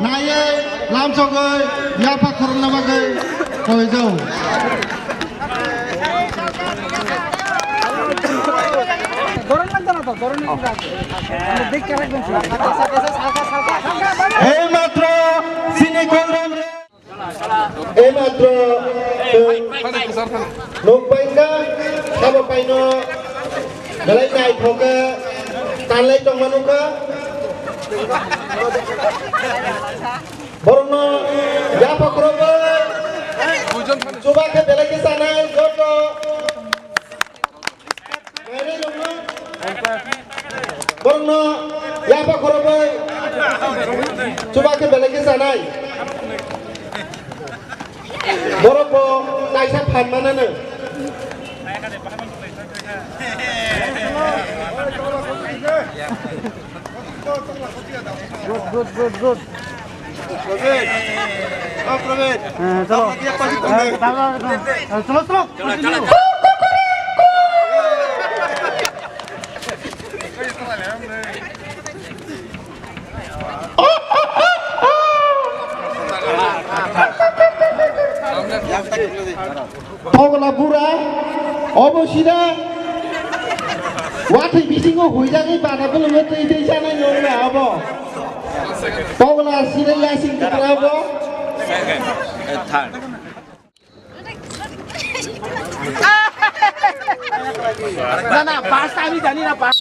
नाये लामसगै याफा खरना बागै कय जाऊ গরম লাগবে না তো গরম লাগবে দেখে রাখবেন এই মাত্র সিনে কলরাম রে এই মাত্র লোক পাইনা সাব পাইনো গলাই নাই ফকে তানলাই টংমানুকা বরন याफा खरबो जुबाके बेलाके जानाय जत गायनाय दङ बरन याफा खरबो जुबाके बेलाके जानाय बरफ नायसा फानमानानो গুড চলো Togla bura, obosida, what is missing of Huizani Panapul with the Edition and Yoga Abo? Togla Sida Yasin Karabo? না পাঁচটা আমি জানি না পাঁচ